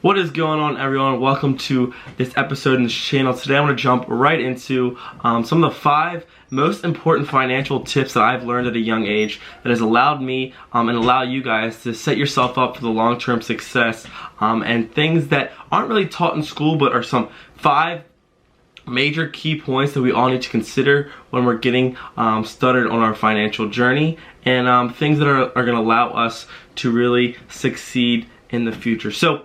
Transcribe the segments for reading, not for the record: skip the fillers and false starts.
What is going on, everyone? Welcome to this episode in this channel. Today I'm going to jump right into some of the 5 most important financial tips that I've learned at a young age that has allowed me and allow you guys to set yourself up for the long-term success, and things that aren't really taught in school but are some 5 major key points that we all need to consider when we're getting started on our financial journey, and things that are going to allow us to really succeed in the future. So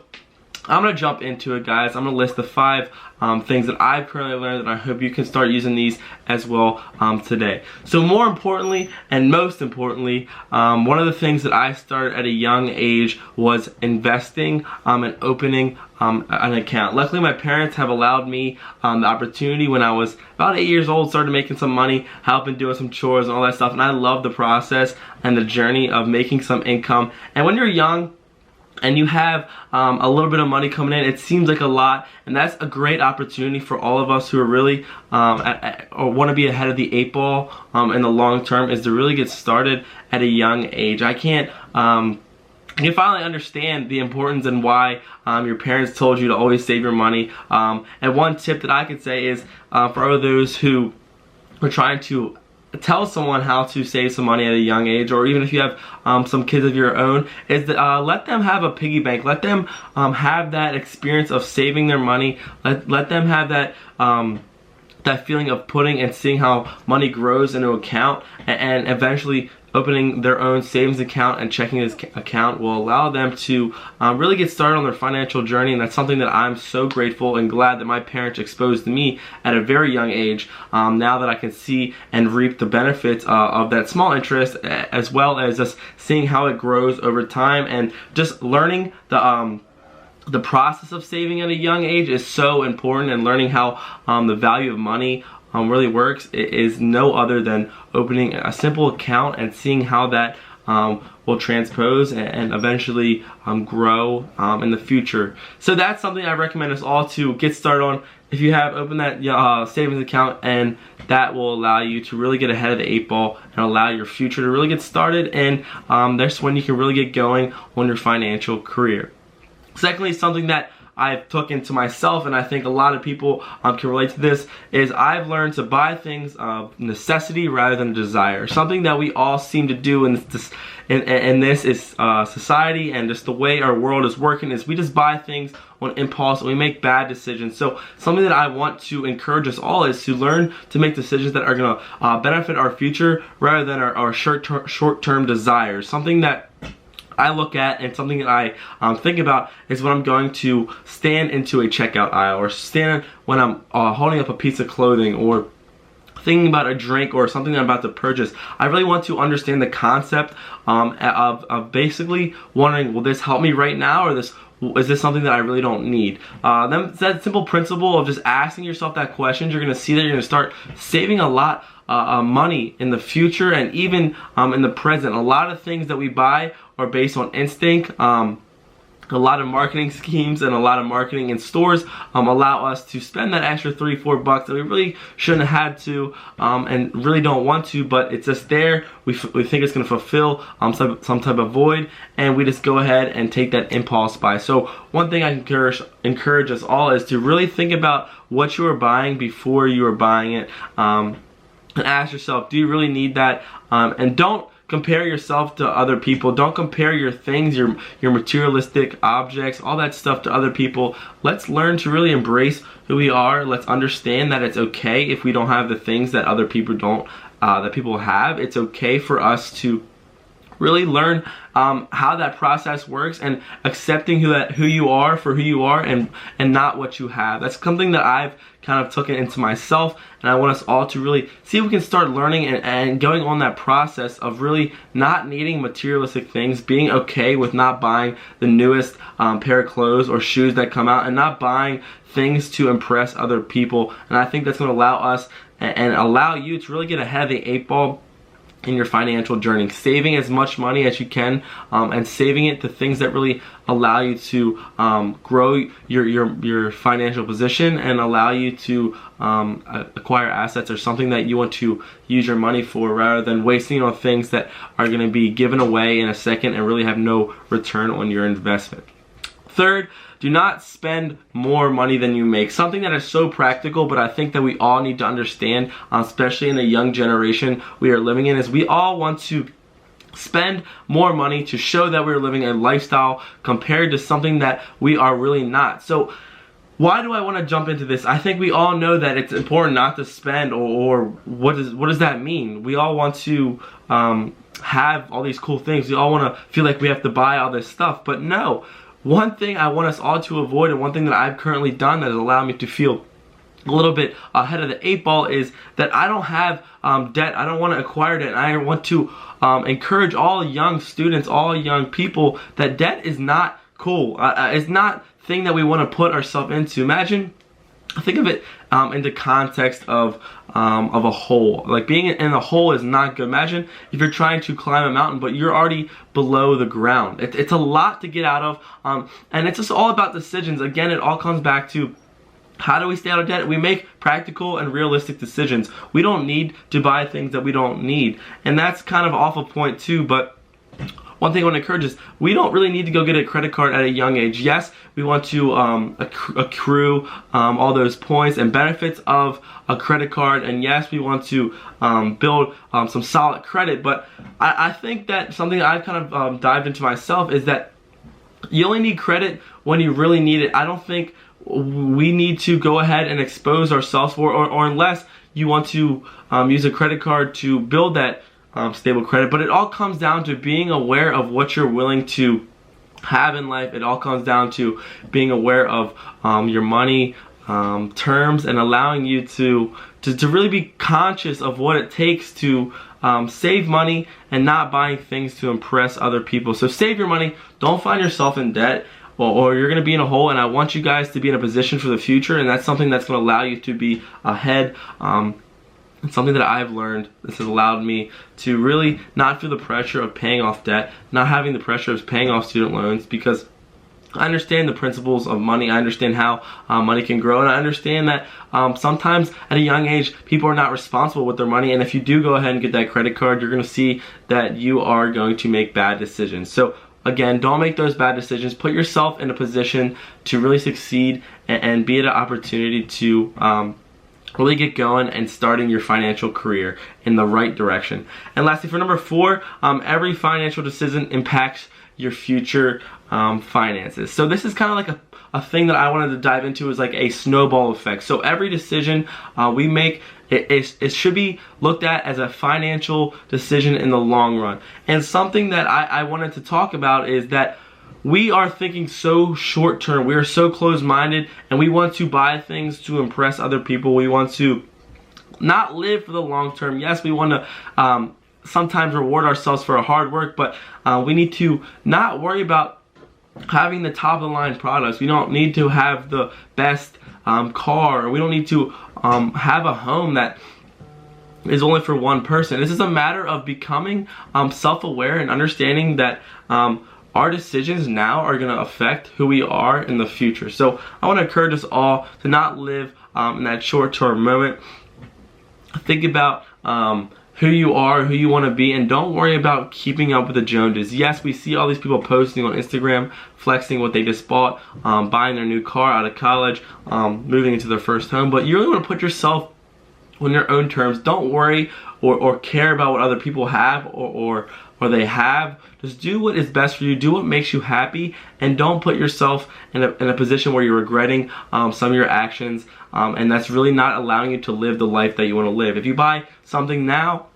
I'm going to jump into it, guys. I'm going to list the 5 things that I've currently learned, and I hope you can start using these as well today. So more importantly, and most importantly, one of the things that I started at a young age was investing and opening an account. Luckily, my parents have allowed me the opportunity when I was about 8 years old, started making some money, helping doing some chores and all that stuff, and I love the process and the journey of making some income. And when you're young, and you have a little bit of money coming in, it seems like a lot, and that's a great opportunity for all of us who are really or want to be ahead of the 8 ball in the long term, is to really get started at a young age. I can't you finally understand the importance and why your parents told you to always save your money. And one tip that I could say is for those who are trying to tell someone how to save some money at a young age, or even if you have some kids of your own, is that let them have a piggy bank. Let them have that experience of saving their money. Let them have that that feeling of putting and seeing how money grows into an account, and eventually opening their own savings account and checking this account will allow them to really get started on their financial journey. And that's something that I'm so grateful and glad that my parents exposed to me at a very young age, now that I can see and reap the benefits of that small interest, as well as just seeing how it grows over time, and just learning the process of saving at a young age is so important. And learning how the value of money really works is no other than opening a simple account and seeing how that will transpose and eventually grow in the future. So that's something I recommend us all to get started on. If you have, open that savings account, and that will allow you to really get ahead of the 8 ball and allow your future to really get started, and that's when you can really get going on your financial career. Secondly, something that I've took into myself, and I think a lot of people can relate to this, is I've learned to buy things of necessity rather than desire. Something that we all seem to do in this is society, and just the way our world is working, is we just buy things on impulse and we make bad decisions. So something that I want to encourage us all is to learn to make decisions that are going to benefit our future rather than our short-term desires. Something that I look at, and something that I think about, is when I'm going to stand into a checkout aisle, or stand when I'm holding up a piece of clothing, or thinking about a drink or something that I'm about to purchase. I really want to understand the concept of basically wondering, will this help me right now, or is this something that I really don't need? That simple principle of just asking yourself that question, you're going to see that you're going to start saving a lot money in the future, and even in the present. A lot of things that we buy are based on instinct. A lot of marketing schemes and a lot of marketing in stores allow us to spend that extra $3-4 that we really shouldn't have had to, and really don't want to, but it's just there. We think it's going to fulfill some type of void, and we just go ahead and take that impulse buy. So one thing I encourage us all is to really think about what you are buying before you are buying it, and ask yourself, do you really need that? And don't compare yourself to other people. Don't compare your things, your materialistic objects, all that stuff to other people. Let's learn to really embrace who we are. Let's understand that it's okay if we don't have the things that other people don't, that people have. It's okay for us to really learn how that process works, and accepting who you are for who you are, and not what you have. That's something that I've kind of taken into myself, and I want us all to really see if we can start learning and going on that process of really not needing materialistic things, being okay with not buying the newest pair of clothes or shoes that come out, and not buying things to impress other people. And I think that's going to allow us and allow you to really get ahead of the 8 ball in your financial journey, saving as much money as you can, and saving it to things that really allow you to grow your financial position, and allow you to acquire assets or something that you want to use your money for, rather than wasting on things that are going to be given away in a second and really have no return on your investment. Third, do not spend more money than you make. Something that is so practical, but I think that we all need to understand, especially in the young generation we are living in, is we all want to spend more money to show that we're living a lifestyle compared to something that we are really not. So why do I want to jump into this? I think we all know that it's important not to spend, or what does that mean? We all want to have all these cool things. We all want to feel like we have to buy all this stuff, but no. One thing I want us all to avoid, and one thing that I've currently done that has allowed me to feel a little bit ahead of the 8 ball, is that I don't have debt. I don't want to acquire debt. I want to encourage all young students, all young people, that debt is not cool. It's not a thing that we want to put ourselves into. Imagine, think of it in the context of a hole. Like, being in a hole is not good. Imagine if you're trying to climb a mountain, but you're already below the ground. It's a lot to get out of, and it's just all about decisions. Again, it all comes back to, how do we stay out of debt? We make practical and realistic decisions. We don't need to buy things that we don't need. And that's kind of off a point too, but one thing I want to encourage is, we don't really need to go get a credit card at a young age. Yes, we want to accrue all those points and benefits of a credit card, and yes, we want to build some solid credit, but I think that something that I've kind of dived into myself is that you only need credit when you really need it. I don't think we need to go ahead and expose ourselves for, or unless you want to use a credit card to build that stable credit. But it all comes down to being aware of what you're willing to have in life. It all comes down to being aware of your money terms, and allowing you to really be conscious of what it takes to save money and not buying things to impress other people. So save your money. Don't find yourself in debt, or you're going to be in a hole. And I want you guys to be in a position for the future, and that's something that's going to allow you to be ahead. It's something that I've learned. This has allowed me to really not feel the pressure of paying off debt, not having the pressure of paying off student loans, because I understand the principles of money. I understand how money can grow, and I understand that sometimes at a young age, people are not responsible with their money, and if you do go ahead and get that credit card, you're going to see that you are going to make bad decisions. So again, don't make those bad decisions. Put yourself in a position to really succeed, and be at an opportunity to really get going and starting your financial career in the right direction. And lastly, for number 4, every financial decision impacts your future finances. So this is kind of like a thing that I wanted to dive into, is like a snowball effect. So every decision we make, it should be looked at as a financial decision in the long run. And something that I wanted to talk about is that we are thinking so short term. We are so closed-minded, and we want to buy things to impress other people. We want to not live for the long term. Yes, we want to sometimes reward ourselves for our hard work, but we need to not worry about having the top of the line products. We don't need to have the best car, or we don't need to have a home that is only for one person. This is a matter of becoming self-aware and understanding that our decisions now are going to affect who we are in the future. So I want to encourage us all to not live in that short-term moment. Think about who you are, who you want to be, and don't worry about keeping up with the Joneses. Yes, we see all these people posting on Instagram, flexing what they just bought, buying their new car out of college, moving into their first home, but you really want to put yourself on your own terms. Don't worry or care about what other people have or they have. Just do what is best for you. Do what makes you happy, and don't put yourself in a position where you're regretting some of your actions, and that's really not allowing you to live the life that you want to live. If you buy something now,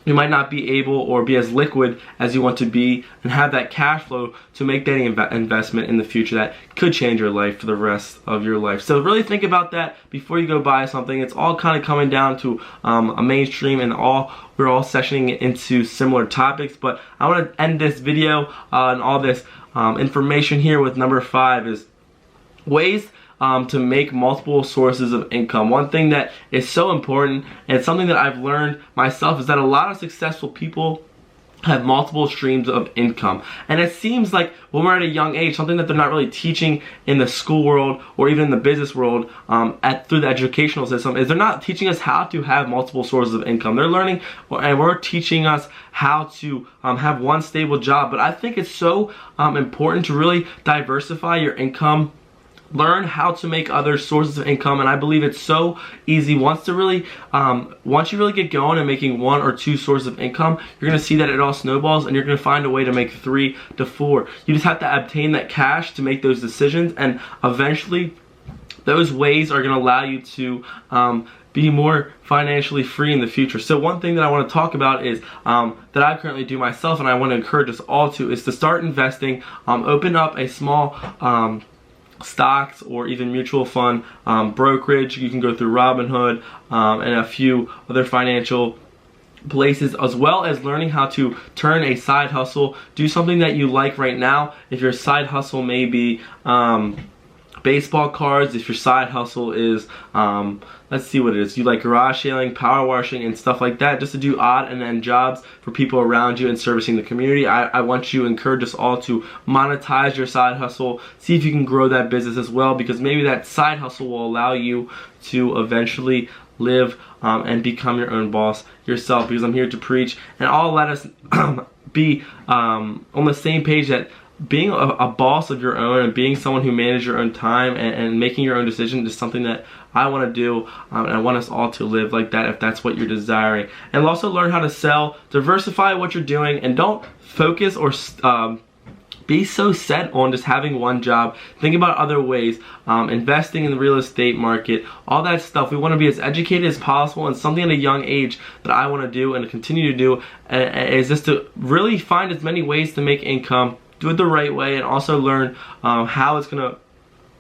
you might not be able or be as liquid as you want to be and have that cash flow to make that investment in the future that could change your life for the rest of your life. So really think about that before you go buy something. It's all kind of coming down to a mainstream, and we're all sessioning into similar topics. But I want to end this video and all this information here with number 5 is ways to make multiple sources of income. One thing that is so important, and it's something that I've learned myself, is that a lot of successful people have multiple streams of income. And it seems like when we're at a young age, something that they're not really teaching in the school world or even in the business world through the educational system is they're not teaching us how to have multiple sources of income. They're learning and we're teaching us how to have one stable job. But I think it's so important to really diversify your income. Learn how to make other sources of income, and I believe it's so easy once you really get going and making 1 or 2 sources of income. You're gonna see that it all snowballs, and you're gonna find a way to make 3 to 4. You just have to obtain that cash to make those decisions, and eventually those ways are gonna allow you to be more financially free in the future. So one thing that I want to talk about is that I currently do myself, and I want to encourage us all to, is to start investing. Open up a small stocks or even mutual fund brokerage. You can go through Robinhood and a few other financial places, as well as learning how to turn a side hustle, do something that you like right now. If your side hustle may be baseball cards, if your side hustle is let's see what it is, you like garage sailing, power washing, and stuff like that, just to do odd and end jobs for people around you and servicing the community. I want you to encourage us all to monetize your side hustle, see if you can grow that business as well, because maybe that side hustle will allow you to eventually live and become your own boss yourself, because I'm here to preach, and I'll let us be on the same page that being a boss of your own and being someone who manages your own time and making your own decisions is something that I want to do, and I want us all to live like that if that's what you're desiring. And also learn how to sell, diversify what you're doing, and don't focus or be so set on just having one job. Think about other ways, investing in the real estate market, all that stuff. We want to be as educated as possible, and something at a young age that I want to do and continue to do is just to really find as many ways to make income, do it the right way, and also learn how it's going to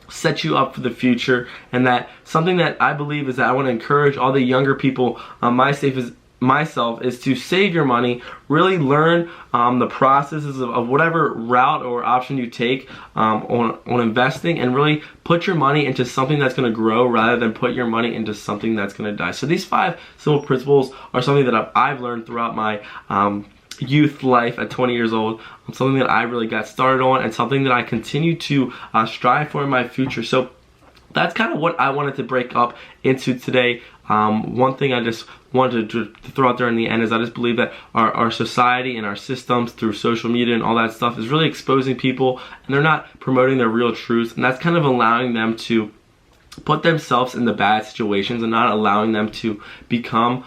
set you up for the future. And that something that I believe is that I want to encourage all the younger people, myself, is to save your money, really learn the processes of whatever route or option you take on investing, and really put your money into something that's going to grow rather than put your money into something that's going to die. So these 5 simple principles are something that I've learned throughout my youth life at 20 years old, something that I really got started on, and something that I continue to strive for in my future. So that's kind of what I wanted to break up into today. One thing I just wanted to throw out there in the end is I just believe that our society and our systems through social media and all that stuff is really exposing people, and they're not promoting their real truths, and that's kind of allowing them to put themselves in the bad situations and not allowing them to become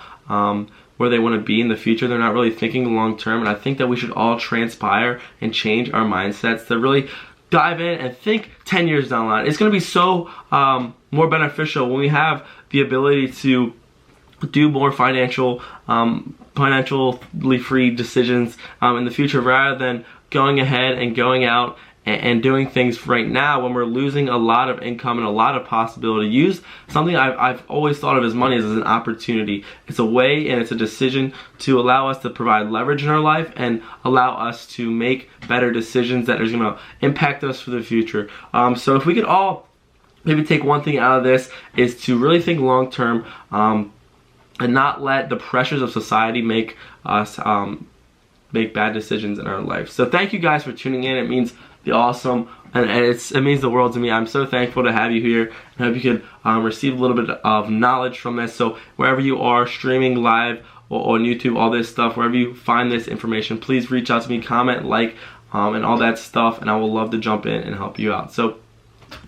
where they want to be in the future. They're not really thinking long term, and I think that we should all transpire and change our mindsets to really dive in and think 10 years down the line. It's going to be so more beneficial when we have the ability to do more financially free decisions in the future, rather than going ahead and going out and doing things right now when we're losing a lot of income and a lot of possibility. Use something I've always thought of as money as an opportunity. It's a way and it's a decision to allow us to provide leverage in our life and allow us to make better decisions that are going to impact us for the future. So if we could all maybe take one thing out of this, is to really think long term and not let the pressures of society make us make bad decisions in our life. So thank you guys for tuning in. It means the awesome, and it means the world to me. I'm so thankful to have you here, and I hope you could receive a little bit of knowledge from this. So wherever you are streaming live or on YouTube, all this stuff, wherever you find this information, please reach out to me, comment, like, and all that stuff, and I will love to jump in and help you out. So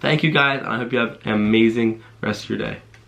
thank you guys, and I hope you have an amazing rest of your day.